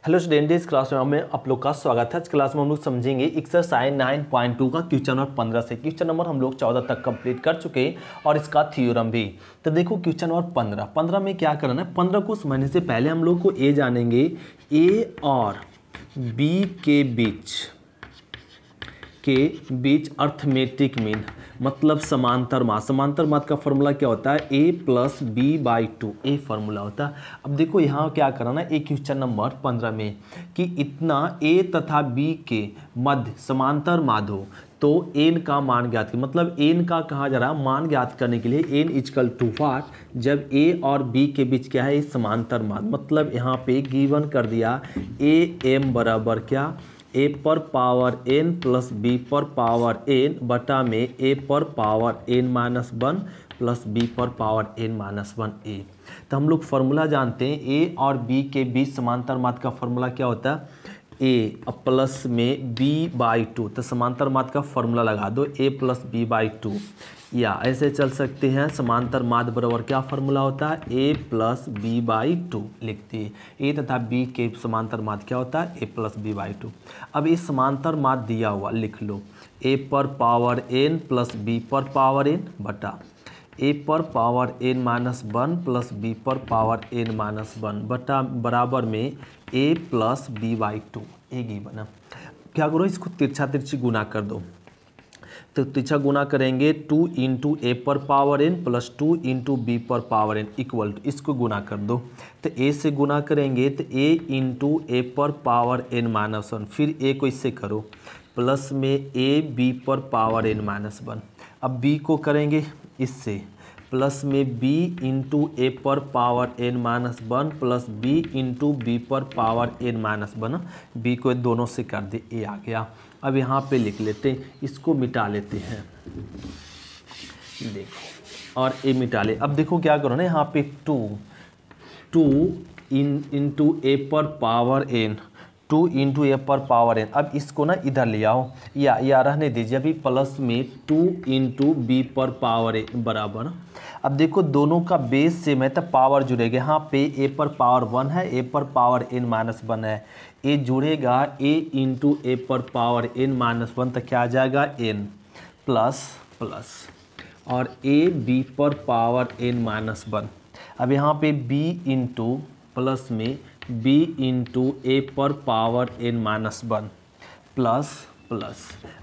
Hello student, इस class में आप लोग का स्वागत है। आज क्लास में हम लोग समझेंगे एक्सरसाइज 9.2 का क्वेश्चन नंबर 15 से क्वेश्चन नंबर हम लोग 14 तक कंप्लीट कर चुके हैं और इसका थ्योरम भी। तो देखो क्वेश्चन नंबर 15 में क्या करना है। 15 को समझने से पहले हम लोग को ए जानेंगे। ए और बी के बीच अर्थमेटिक मीन मतलब समांतर माद। समांतर माद का फॉर्मूला क्या होता है? a plus B by two, a formula होता है। अब देखो यहाँ क्या करना है एक क्वेश्चन नंबर 15 में कि इतना a तथा b के मध्य समांतर माद हो तो n का मान ज्ञात करें। मतलब n का कहा जा रहा है मान ज्ञात करने के लिए n इक्वल टू व्हाट, जब a और b के बीच क्या है समांतर माद। मतलब यहाँ पे गिवन कर दिया am बराबर क्या, a पर पावर n प्लस b पर पावर n बटा में a पर power n minus 1 plus b पर पावर n माइनस 1 a। तो हम लोग फार्मूला जानते हैं a और b के बीच समांतर माद का फार्मूला क्या होता है? a प्लस में b बाई टू। तो समांतर माद का फार्मूला लगा दो a plus b by two, या ऐसे चल सकते हैं समांतर माद बराबर क्या फार्मूला होता है? a plus B by two लिखते हैं। a तथा b के समांतर माद क्या होता है? a plus B by two. अब इस समांतर माद दिया हुआ लिख लो a पर पावर n प्लस b पर पावर n बटा a पर power n minus 1 plus b पर पावर n माइनस 1 बटा बराबर में a plus B by two. एक ही बना। क्या करो, इसको तिरछा तिरछी गुना कर दो। तो तिरछा गुना करेंगे 2 इंटू ए पर power n plus 2 into B पर पावर n इक्वल टू, इसको गुना कर दो। तो a से गुना करेंगे तो a इंटू ए पर पावर n माइनस 1, फिर a को इससे करो प्लस में a b पर पावर n माइनस 1। अब b को करेंगे इससे प्लस में b इंटू ए पर power n minus 1 plus b into B पर पावर n माइनस 1। b को दोनों से कर दे, a आ गया। अब यहाँ पे लिख लेते हैं, इसको मिटा लेते हैं, देखो और a मिटा ले। अब देखो क्या करो ना, यहाँ पे 2 इंटू ए पर पावर n, 2 इंटू ए पर पावर n। अब इसको ना इधर ले आओ, या रहने दीजिए अभी, प्लस में 2 इंटू बी पर पावर n बराबर। अब देखो दोनों का बेस सेम है तो पावर जुड़ेगा। यहाँ पे a पर पावर 1 है, a पर पावर n माइनस 1 है, a जुड़ेगा a इंटू ए पर पावर n माइनस 1, तो क्या आ जाएगा n प्लस प्लस और a b पर पावर n माइनस 1। अब यहाँ पे b इंटू प्लस में b इंटू ए पर power n minus 1 plus plus.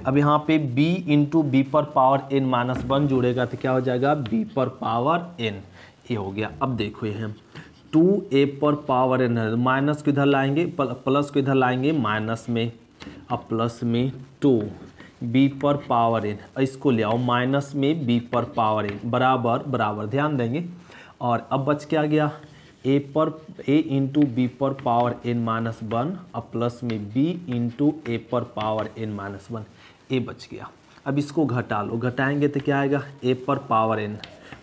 अब यहाँ पे b इंटू बी पर पावर n माइनस 1 जुड़ेगा तो क्या हो जाएगा b पर पावर n, ये हो गया। अब देखो ये 2a पर पावर n है, माइनस को इधर लाएंगे, प्लस को इधर लाएंगे माइनस में, अब प्लस में 2b पर पावर n, इसको ले आओ माइनस में b पर पावर n बराबर बराबर, ध्यान देंगे। और अब बच क्या गया, a इंटू बी पर पावर n माइनस 1 अब प्लस में b इंटू ए पर पावर n माइनस 1, a बच गया। अब इसको घटा लो, घटाएंगे तो क्या आएगा a पर पावर n,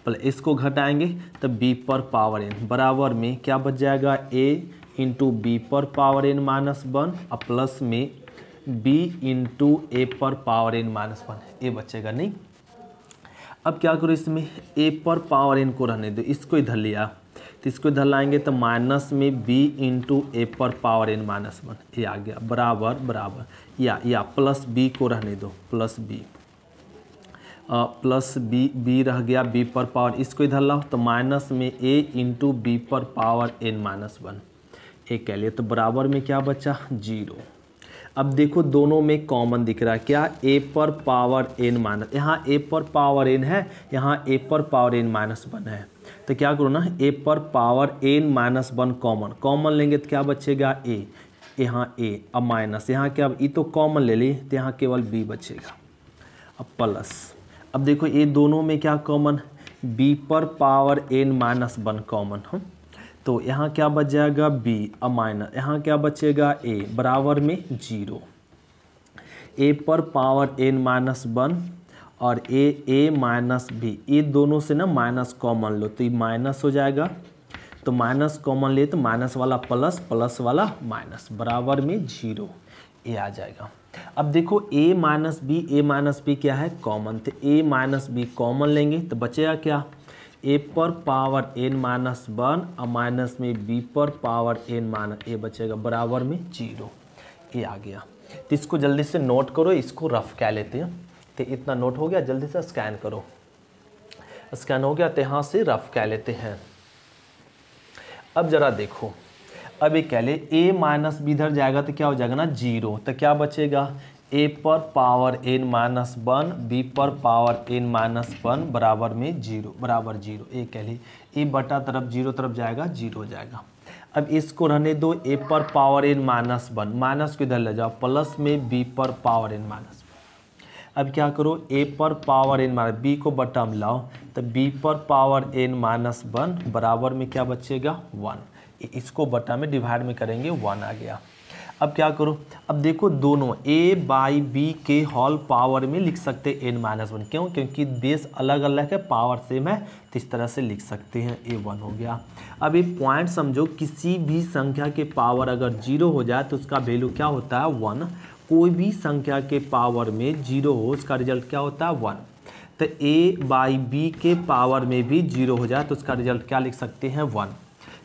प्लस इसको घटाएंगे तो b पर पावर n बराबर में क्या बच जाएगा a इंटू बी पर पावर n माइनस 1 अब प्लस में b इंटू ए पर पावर n माइनस 1, a बचेगा नहीं। अब क्या करो, इसमें a पर पावर n को रहने दो, इसको इधर लिया तो इसको इधर लाएंगे तो माइनस में b इंटू ए पर पावर n माइनस 1, ये आ गया बराबर बराबर, या प्लस b को रहने दो, प्लस b रह गया b पर पावर, इसको इधर लाओ तो माइनस में a इंटू बी पर पावर n माइनस 1, ए कह लिए तो बराबर में क्या बचा 0। अब देखो दोनों में कॉमन दिख रहा है क्या, a पर पावर n माइनस, यहाँ a पर पावर n है, यहाँ a पर पावर n माइनस 1 है, तो क्या करो ना a पर पावर n माइनस 1 कॉमन लेंगे तो क्या बचेगा a, यहाँ a, अब माइनस यहाँ क्या, ये तो कॉमन ले ली तो यहाँ केवल b बचेगा। अब प्लस, अब देखो ये दोनों में क्या कॉमन, b पर पावर n माइनस 1 कॉमन हो, तो यहाँ क्या बच जाएगा b, अब माइनस यहाँ क्या बचेगा a बराबर में 0। a पर पावर n माइनस 1 और a माइनस b, ये दोनों से ना माइनस कॉमन लो तो ये माइनस हो जाएगा, तो माइनस कॉमन ले तो माइनस वाला प्लस, प्लस वाला माइनस बराबर में 0, ये आ जाएगा। अब देखो a माइनस बी क्या है कॉमन, तो a माइनस बी कॉमन लेंगे तो बचेगा क्या, ए पर पावर एन माइनस 1 और माइनस में बी पर पावर एन माइनस ए बचेगा बराबर में 0। ये आ गया। तो इसको जल्दी से नोट करो, इसको रफ कह लेते हैं। तो इतना नोट हो गया, जल्दी से स्कैन करो। स्कैन हो गया तो यहाँ से रफ कह लेते हैं। अब जरा देखो, अब ये कह ले a माइनस बी इधर जाएगा तो क्या हो जाएगा ना 0। तो क्या बचेगा a पर पावर n माइनस 1 b पर पावर n माइनस 1 बराबर में 0 बराबर 0। ए कह ले a बटा तरफ 0 तरफ जाएगा 0 हो जाएगा। अब इसको रहने दो a पर पावर n माइनस 1, माइनस को इधर ले जाओ प्लस में b पर पावर n माइनस 1। अब क्या करो a पर पावर n माइनस b को बटा में लाओ तो b पर पावर n माइनस 1 बराबर में क्या बचेगा 1। इसको बटा में डिवाइड में करेंगे 1 आ गया। अब क्या करो, अब देखो दोनों a बाई बी के होल पावर में लिख सकते हैं n माइनस 1। क्यों? क्योंकि बेस अलग अलग है, पावर सेम है, तो इस तरह से लिख सकते हैं। a1 हो गया। अब ये पॉइंट समझो, किसी भी संख्या के पावर अगर 0 हो जाए तो उसका वैल्यू क्या होता है 1। कोई भी संख्या के पावर में 0 हो उसका रिजल्ट क्या होता है 1। तो a बाई बी के पावर में भी 0 हो जाए तो उसका रिजल्ट क्या लिख सकते हैं 1।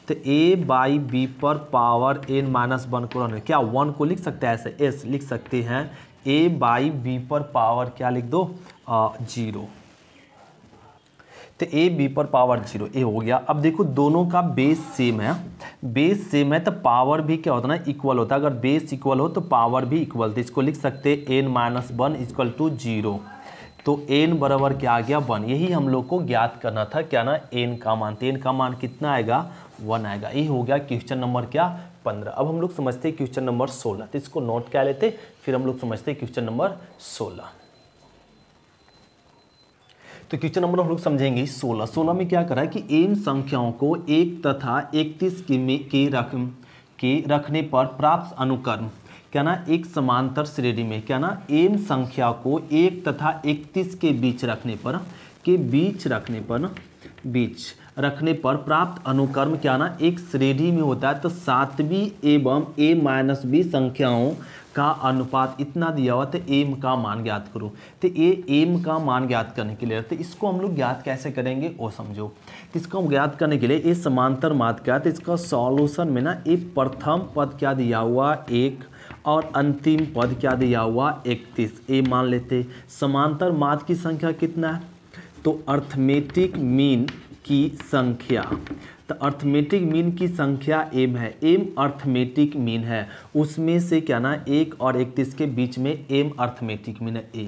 तो a बाई बी पर पावर n माइनस 1 को रहने क्या 1 को लिख सकते हैं ऐसे s लिख सकते हैं a बाई बी पर पावर क्या लिख दो 0। तो a b पर पावर 0 a हो गया। अब देखो दोनों का बेस सेम है, बेस सेम है तो पावर भी क्या होता है ना इक्वल होता है। अगर बेस इक्वल हो तो पावर भी इक्वल, तो इसको लिख सकते हैं n माइनस 1 इक्वल टू 0। तो n बराबर क्या आ गया 1। यही हम लोग को ज्ञात करना था क्या ना n का मान। तो n का मान कितना आएगा 1 आएगा। ये हो गया क्वेश्चन नंबर क्या 15। अब हम लोग समझते हैं क्वेश्चन नंबर 16। तो इसको नोट क्या लेते, फिर हम लोग समझते हैं क्वेश्चन नंबर 16। तो क्वेश्चन नंबर हम लोग समझेंगे 16 में क्या करा है कि m संख्याओं को 1 तथा 31 के रखने पर प्राप्त अनुक्रम क्या ना एक समांतर श्रेणी में क्या ना m संख्या को 1 तथा 31 के बीच रखने पर प्राप्त अनुक्रम क्या ना एक श्रेणी में होता है। तो 7वीं एवं a माइनस बी संख्याओं का अनुपात इतना दिया हुआ, तो m का मान ज्ञात करो। तो ये m का मान ज्ञात करने के लिए, तो इसको हम लोग ज्ञात कैसे करेंगे वो समझो। तो इसको हम ज्ञात करने के लिए ये समांतर माध्य क्या है, तो इसका सॉल्यूशन में ना ये प्रथम पद क्या दिया हुआ 1 और अंतिम पद क्या दिया हुआ 31 ये मान लेते। समांतर माध्य की संख्या कितना है, तो अर्थमेटिक मीन की संख्या, तो अर्थमेटिक मीन की संख्या m है। m अर्थमेटिक मीन है, उसमें से क्या ना 1 और 31 के बीच में m अर्थमेटिक मीन है a।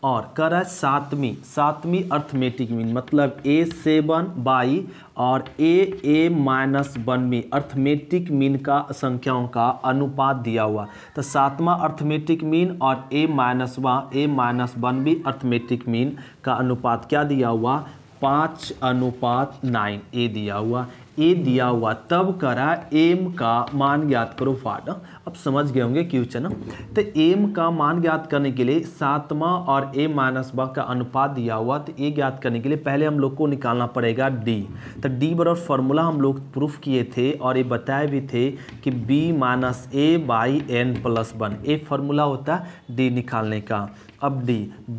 और कर रहा है सातवीं अर्थमेटिक मीन मतलब a7 बाई और a माइनस 1 अर्थमेटिक मीन का संख्याओं का अनुपात दिया हुआ। तो 7वां अर्थमेटिक मीन और a माइनस 1 अर्थमेटिक मीन का अनुपात क्या दिया हुआ 5:9 ए दिया हुआ। तब करा m का मान ज्ञात करो फाट। अब समझ गए होंगे क्वेश्चन। तो m का मान ज्ञात करने के लिए 7वां और a माइनस 1 का अनुपात दिया हुआ, तो a ज्ञात करने के लिए पहले हम लोग को निकालना पड़ेगा d। तो d बराबर फार्मूला हम लोग प्रूफ किए थे और ये बताए भी थे कि b minus a by n plus 1 ये फार्मूला होता है d निकालने का। अब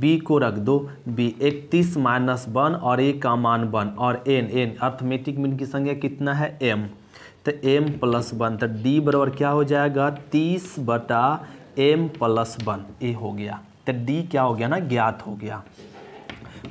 b को रख दो, b 31 माइनस 1 और a का मान 1 और n अर्थमेटिक मीन की संख्या कितना है m, तो m प्लस 1। तो d बराबर क्या हो जाएगा 30 बटा m प्लस 1 ये हो गया। तो d क्या हो गया ना ज्ञात हो गया,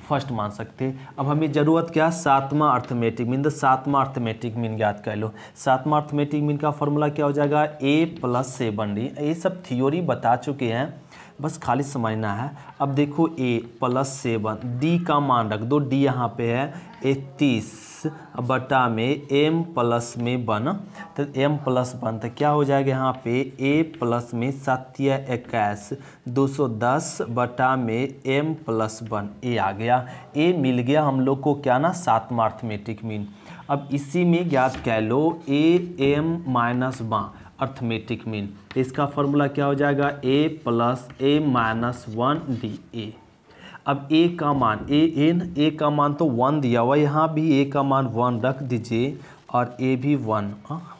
फर्स्ट मान सकते। अब हमें ज़रूरत क्या 7वां अर्थमेटिक मीन, तो 7वां अर्थमेटिक मीन ज्ञात कर लो। 7वां अर्थमेटिक मीन का फॉर्मूला क्या हो जाएगा a प्लस 7d। ये सब थ्योरी बता चुके हैं, बस खाली समझना है। अब देखो a प्लस 7 d का मान रख दो, d यहाँ पे है 31 बटा में m प्लस में 1, तो m प्लस 1 तो क्या हो जाएगा यहाँ पे a प्लस में 7 21 210 बटा में m प्लस 1 a आ गया। a मिल गया हम लोग को क्या ना 7वां अर्थमेटिक मीन। अब इसी में ज्ञात कह लो am माइनस 1 अर्थमेटिक मीन। इसका फॉर्मूला क्या हो जाएगा a plus a minus 1d a। अब a का मान a का मान तो 1 दिया हुआ, यहाँ भी a का मान 1 रख दीजिए और a भी 1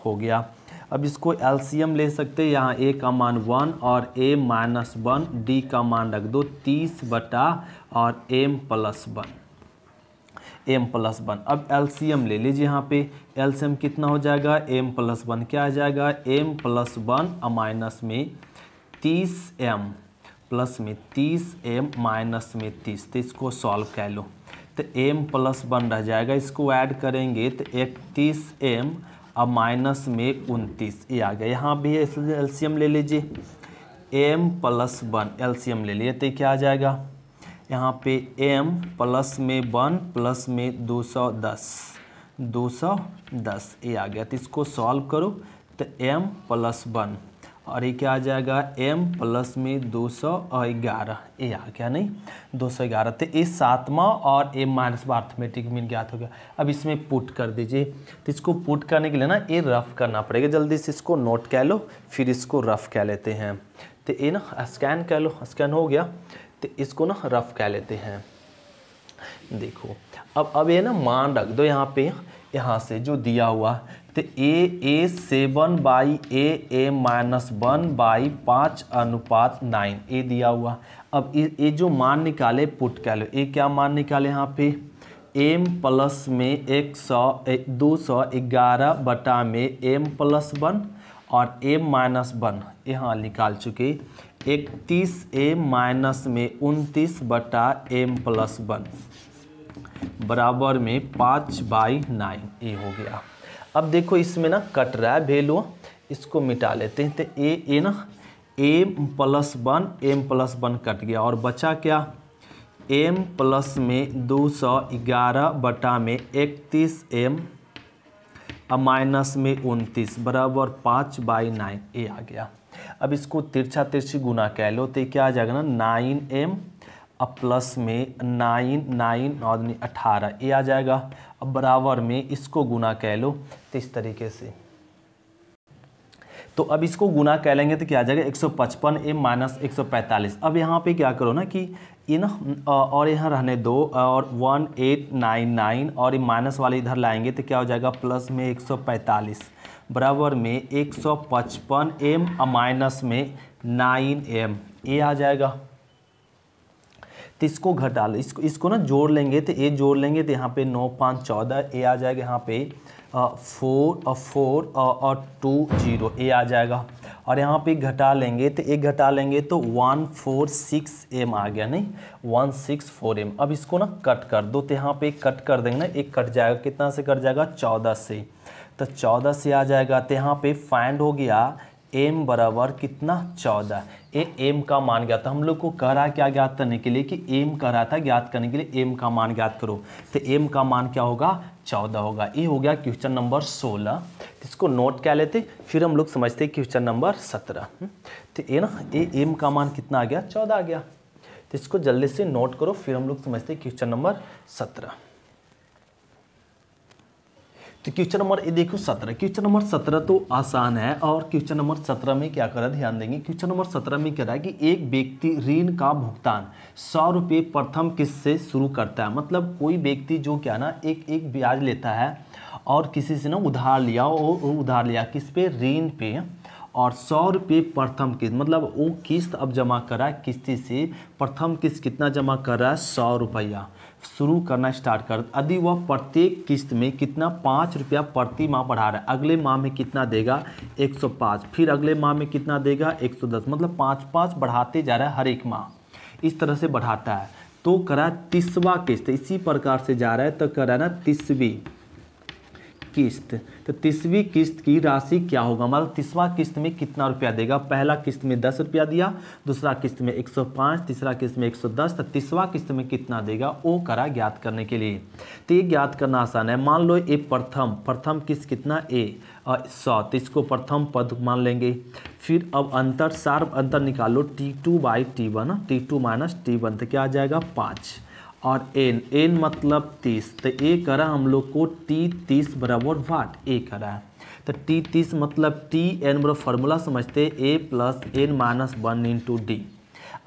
हो गया। अब इसको एलसीएम ले सकते हैं, यहाँ a का मान 1 और a माइनस 1 d का मान रख दो 30 बटा और m प्लस 1 m+1। अब एलसीएम ले लीजिए, यहाँ पे एलसीएम कितना हो जाएगा, m+1 क्या आ जाएगा, m+1 माइनस में 30m प्लस में 30m माइनस में 30, तो इसको सॉल्व कर लो तो m+1 रह जाएगा, इसको ऐड करेंगे तो 31m अब माइनस में 29, ये आ गया। यहाँ भी एलसीएम ले लीजिए, m+1 एलसीएम ले लिए तो क्या आ जाएगा, यहाँ पे m प्लस में 1 प्लस में 210 ये आ गया। तो इसको सॉल्व करो तो m+1 और ये क्या आ जाएगा, m प्लस में 211, ये आ गया नहीं 211। तो ये 7वां और m- अर्थमेटिक मीन ज्ञात हो गया। अब इसमें पुट कर दीजिए, तो इसको पुट करने के लिए ना ये रफ करना पड़ेगा, जल्दी से इसको नोट कर लो फिर इसको रफ कर लेते हैं। तो ये ना स्कैन कर लो, स्कैन हो गया तो इसको ना रफ कर लेते हैं। देखो अब ये ना मान रख दो यहाँ पे, यहाँ से जो दिया हुआ तो a 7/a-1/5/9 ये दिया हुआ। अब ये जो मान निकाले पुट कर लो, ये क्या मान निकाले यहाँ पे m प्लस में 211 बटा में m+1 और m-1 यहाँ निकाल चुके 31m माइनस में 29 बटा m+1 बराबर में 5/9 ये हो गया। अब देखो इसमें ना कट रहा है वैल्यू, इसको मिटा लेते हैं। तो ए ना m+1 कट गया और बचा क्या, m प्लस में 211 बटा में 31m अब माइनस में 29 बराबर 5/9 ये आ गया। अब इसको तिरछा तिरछी गुना कह लो तो क्या आ जाएगा ना 9m अब प्लस में 9 और 18 ये आ जाएगा। अब बराबर में इसको गुना कह लो तो इस तरीके से, तो अब इसको गुना कह लेंगे तो क्या आ जाएगा 155m माइनस 145। अब यहाँ पे क्या करो ना कि ये ना और यहाँ रहने दो और 1899 और ये माइनस वाले इधर लाएंगे तो क्या हो जाएगा प्लस में 145 बराबर में 155m माइनस में 9m ये आ जाएगा। तो इसको घटा लो, इसको ना जोड़ लेंगे तो ये जोड़ लेंगे तो यहाँ पे 9 5 14 ये आ जाएगा। यहाँ पे 4 और 2 0 ये आ जाएगा। और यहाँ पे घटा लेंगे तो एक घटा लेंगे तो 146m आ गया, नहीं 164m। अब इसको ना कट कर दो तो यहाँ पे कट कर देंगे ना, एक कट जाएगा, कितना से कट जाएगा 14 से, तो 14 से आ जाएगा। तो यहाँ पे फाइंड हो गया m बराबर कितना 14। ये m का मान ज्ञात था, हम लोग को कह रहा है क्या ज्ञात करने के लिए कि m कह रहा था ज्ञात करने के लिए m का मान ज्ञात करो, तो m का मान क्या होगा 14 होगा। ये हो गया क्वेश्चन नंबर 16। इसको नोट क्या लेते फिर हम लोग समझते क्वेश्चन नंबर 17। तो ये ना ये m का मान कितना आ गया 14 आ गया। तो इसको जल्दी से नोट करो फिर हम लोग समझते क्वेश्चन नंबर 17। तो क्वेश्चन नंबर ये देखो 17, क्वेश्चन नंबर 17 तो आसान है। और क्वेश्चन नंबर 17 में क्या कर रहा है ध्यान देंगे। क्वेश्चन नंबर 17 में कह रहा है कि एक व्यक्ति ऋण का भुगतान 100 रुपये प्रथम किस्त से शुरू करता है। मतलब कोई व्यक्ति जो क्या ना एक ब्याज लेता है और किसी से ना उधार लिया, उधार लिया किस पे, ऋण पे, और 100 रुपये प्रथम किस्त, मतलब वो किस्त अब जमा कर रहा है किस्ती से, प्रथम किस्त कितना जमा कर रहा है 100 रुपया शुरू करना स्टार्ट कर। यदि वह प्रत्येक किस्त में कितना 5 रुपया प्रति माह बढ़ा रहा है, अगले माह में कितना देगा 105, फिर अगले माह में कितना देगा 110, मतलब 5-5 बढ़ाते जा रहा है हर एक माह, इस तरह से बढ़ाता है। तो करा 30वां किस्त इसी प्रकार से जा रहा है, तो करा ना 30वीं किस्त। तो 30वीं किस्त की राशि क्या होगा, मतलब 30वां किस्त में कितना रुपया देगा। पहला किस्त में 10 रुपया दिया, दूसरा किस्त में 105, तीसरा किस्त में 110, तो 30वां किस्त में कितना देगा वो करा ज्ञात करने के लिए। तो ये ज्ञात करना आसान है। मान लो ये प्रथम किस्त कितना a 100, तो इसको प्रथम पद मान लेंगे। फिर अब अंतर सार अंतर निकालो T2/T1, T2 माइनस T1, तो क्या आ जाएगा 5, और n मतलब 30, तो ए करा हम लोग को T30 बराबर वाट ए करा है। तो T30 मतलब Tn बराबर फार्मूला समझते a plus n minus 1 into D.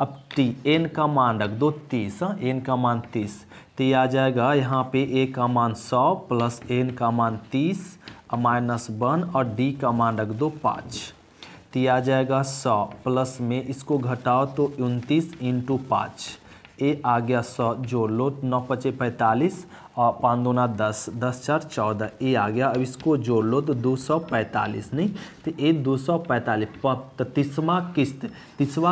अब n का मान रख दो 30, n का मान 30, तो ये आ जाएगा यहाँ पे a का मान 100 प्लस n का मान 30 माइनस 1 और d का मान रख दो 5, तो ये आ जाएगा 100 प्लस में इसको घटाओ तो 29 इंटू 5, ए आ गया 100, जोड़ लो 9 × 5 = 45 और 5 दूना 10, 10 4 14, ए आ गया। अब इसको जोड़ लो तो 245, नहीं तो ये 245। तो तीसवा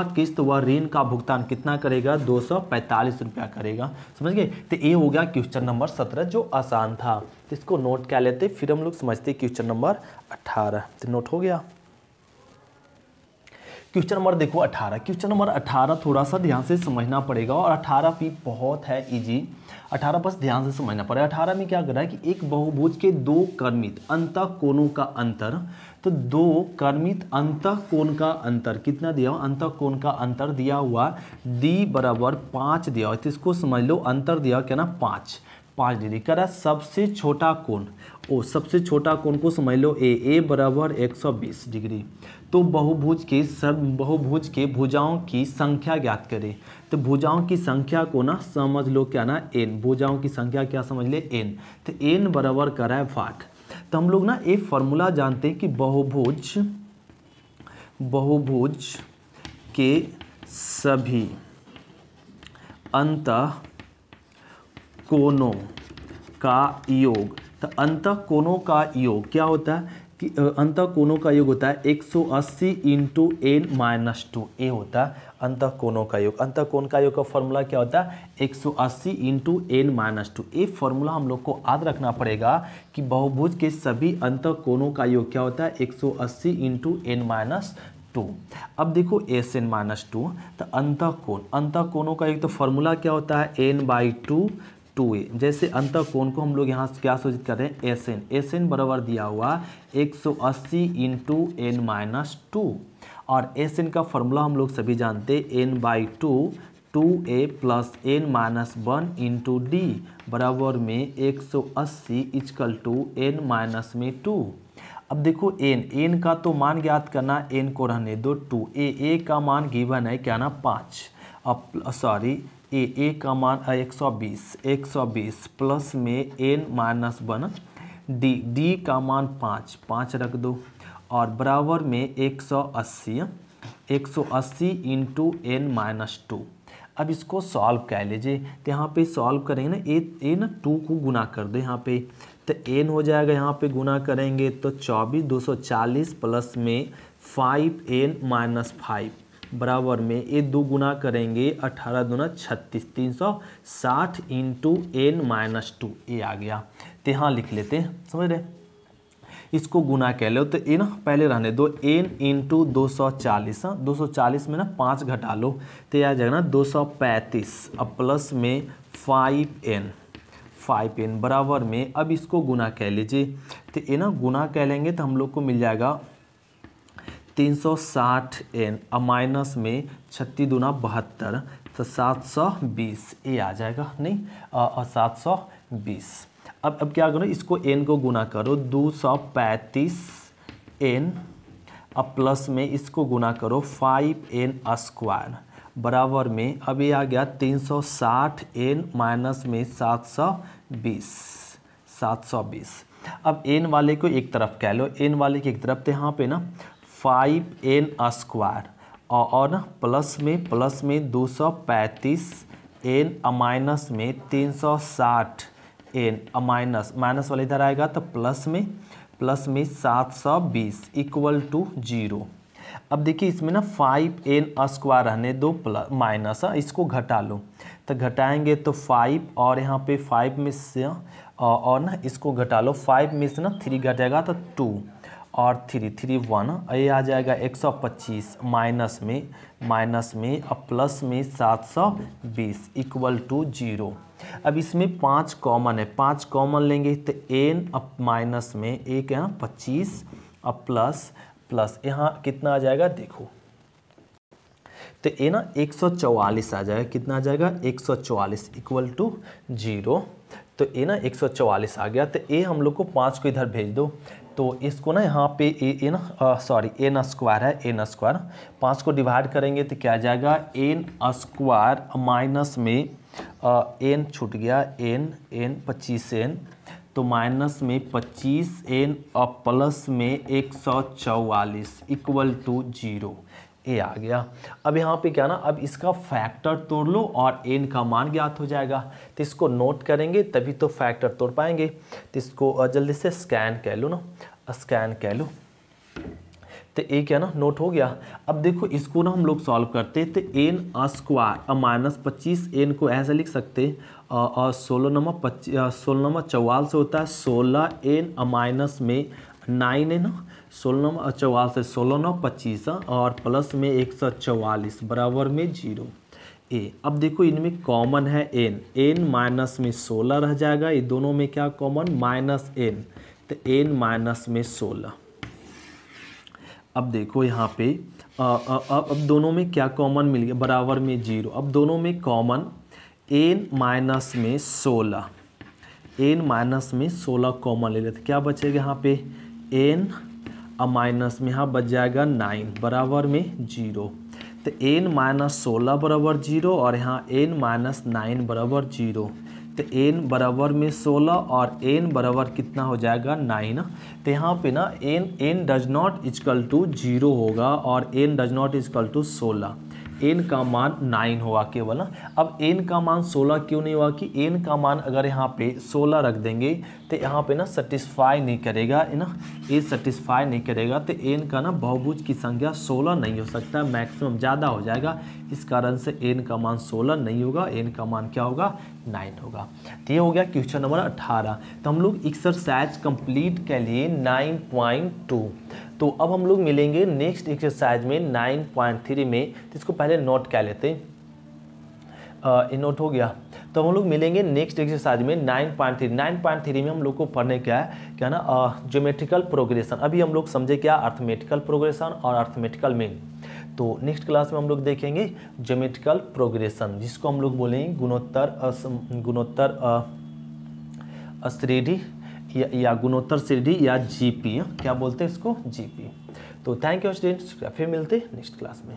किस्त व ऋण का भुगतान कितना करेगा, 245 रुपया करेगा। समझ गए। तो ये हो गया क्वेश्चन नंबर 17 जो आसान था। तो इसको नोट क्या लेते, फिर हम लोग समझते क्वेश्चन नंबर 18। तो नोट हो गया। क्वेश्चन नंबर देखो 18। क्वेश्चन नंबर 18 थोड़ा सा ध्यान से समझना पड़ेगा और 18 भी बहुत है इजी। 18 बस ध्यान से समझना पड़ेगा। 18 में क्या कर रहा है कि एक बहुभुज के दो कर्मित अंतःकोणों का अंतर, तो दो कर्मित अंतःकोण का अंतर कितना दिया हुआ, अंतःकोण का अंतर दिया हुआ d बराबर 5 दिया हुआ। तो इसको समझ लो, अंतर दिया क्या ना 5 डिग्री। कह रहा है सबसे छोटा कोण, सबसे छोटा कोण को समझ लो ए बराबर 120 डिग्री। तो बहुभुज के भुजाओं की संख्या ज्ञात करें। तो भुजाओं की संख्या को ना समझ लो क्या ना n, भुजाओं की संख्या क्या समझ ले n। तो n बराबर कर रहा है 8। तो हम लोग ना एक फॉर्मूला जानते हैं कि बहुभुज के सभी अंतःकोणों का योग। तो अंतःकोणों का योग क्या होता है कि अंतःकोणों का योग होता है 180 इंटू n-2, ए होता है अंतःकोणों का योग। अंतःकोण का योग का फॉर्मूला क्या होता है 180 इंटू n-2। ये फॉर्मूला हम लोग को याद रखना पड़ेगा कि बहुभुज के सभी अंतःकोणों का योग क्या होता है 180 इंटू n-2। अब देखो SN-2, तो अंतःकोणों का योग तो फॉर्मूला क्या होता है n/2 2a। जैसे अंतःकोण को हम लोग यहाँ क्या सूचित कर रहे हैं SN बराबर दिया हुआ 180 इंटू n-2। और SN का फॉर्मूला हम लोग सभी जानते हैं n/2 2a plus n-1 into d बराबर में 180 इक्वल टू n-2। अब देखो n का तो मान ज्ञात करना, n को रहने दो 2, a का मान गिवन है क्या ना 5, अब सॉरी ए का मान 120 प्लस में n-1 डी का मान 5 रख दो और बराबर में 180 इंटू n-2। अब इसको सॉल्व कर लीजिए। तो यहाँ पे सॉल्व करेंगे ना ए ना 2 को गुना कर दो यहाँ पे, तो n हो जाएगा यहाँ पे गुना करेंगे तो 240 प्लस में 5n-5 बराबर में ये 2 गुना करेंगे 18 दूना 36, 360 इंटू n-2, ए आ गया। तो यहाँ लिख लेते हैं, समझ रहे। इसको गुना कह लो तो ये ना पहले रहने दो n इंटू 240, 240 में ना 5 घटा लो तो यह आ जाएगा ना 235, अब प्लस में 5n बराबर में, अब इसको गुना कह लीजिए। तो ये ना गुना कह लेंगे तो हम लोग को मिल जाएगा 360n, अब माइनस में 36 दूना 72, तो 720 ए आ जाएगा, नहीं 720। अब क्या करो, इसको n को गुना करो 235n, अब प्लस में इसको गुना करो 5n² बराबर में, अब ये आ गया 360n माइनस में 720। अब n वाले को एक तरफ कह लो, n वाले की एक तरफ, तो यहाँ पे ना 5n² और ना प्लस में 235n माइनस में 360n माइनस वाले इधर आएगा तो प्लस में 720 इक्वल टू 0। अब देखिए इसमें ना 5n² रहने दो प्लस माइनस, इसको घटा लो तो घटाएंगे तो 5 और यहाँ पे 5 में से और ना इसको घटा लो, 5 में से ना 3 घटेगा तो 2 और 3 1, ये आ जाएगा 125 माइनस में अब प्लस में 720 इक्वल टू 0। अब इसमें 5 कॉमन है, 5 कॉमन लेंगे तो n अब माइनस में एक है 25 अब प्लस यहाँ कितना आ जाएगा देखो, तो ये ना 144 आ जाएगा। कितना आ जाएगा 144 इक्वल टू 0। तो ये ना 144 आ गया। तो ए हम लोग को 5 को इधर भेज दो, तो इसको ना यहाँ पे ए ना सॉरी n² है, n², 5 को डिवाइड करेंगे तो क्या आ जाएगा n² माइनस में n छूट गया n 25n, तो माइनस में 25n और प्लस में 144 इक्वल टू 0। ए आ गया। अब यहाँ पे क्या ना, अब इसका फैक्टर तोड़ लो और एन का मान ज्ञात हो जाएगा। तो इसको नोट करेंगे तभी तो फैक्टर तोड़ पाएंगे। तो इसको जल्दी से स्कैन कर लो ना, स्कैन कर लो। तो ए क्या ना नोट हो गया। अब देखो इसको ना हम लोग सॉल्व करते तो एन स्क्वायर माइनस 25 एन को ऐसे लिख सकते और 16 नंबर 44 से होता है 16 एन माइनस में 9 है ना, 16 नंबर 44 से 16 नौ 25 और प्लस में 144 बराबर में 0 ए। अब देखो इनमें कॉमन है एन, एन माइनस में 16 रह जाएगा। ये दोनों में क्या कॉमन, माइनस एन, तो एन माइनस में 16। अब देखो यहाँ पे अब दोनों में क्या कॉमन मिल गया, बराबर में 0। अब दोनों में कॉमन एन माइनस में 16, एन माइनस में 16 कॉमन ले लेते, क्या बचेगा यहाँ पे एन माइनस में यहाँ बच जाएगा 9 बराबर में 0। तो एन माइनस 16 बराबर 0 और यहाँ एन माइनस 9 बराबर 0। तो एन बराबर में 16 और एन बराबर कितना हो जाएगा 9। तो यहाँ पे ना N does not equal to 0 होगा और N does not equal to 16, N का मान 9 होगा केवल ना। अब एन का मान 16 क्यों नहीं हुआ कि एन का मान अगर यहाँ पे 16 रख देंगे तो यहाँ पे ना सेटिस्फाई नहीं करेगा है ना, ए सेटिस्फाई नहीं करेगा। तो एन का ना बहुभुज की संख्या 16 नहीं हो सकता, मैक्सिमम ज़्यादा हो जाएगा। इस कारण से एन का मान 16 नहीं होगा, एन का मान क्या होगा 9 होगा। तो ये हो गया क्वेश्चन नंबर 18। तो हम लोग एक्सरसाइज कंप्लीट के लिए 9.2। तो अब हम लोग मिलेंगे नेक्स्ट एक्सरसाइज में 9.3 में। तो इसको पहले नोट कर लेते हैं, ये नोट हो गया। तो हम लोग मिलेंगे नेक्स्ट एक्सरसाइज में 9.3। 9.3 में हम लोग को पढ़ने क्या है, क्या ना ज्योमेट्रिकल प्रोग्रेशन। अभी हम लोग समझे क्या अर्थमेटिकल प्रोग्रेशन और अर्थमेटिकल मीन। तो नेक्स्ट क्लास में हम लोग देखेंगे ज्योमेट्रिकल प्रोग्रेशन, जिसको हम लोग बोलेंगे गुणोत्तर श्रेणी या गुणोत्तर श्रेणी या जीपी, क्या बोलते हैं इसको जीपी। तो थैंक यू स्टूडेंट्स, फिर मिलते हैं नेक्स्ट क्लास में।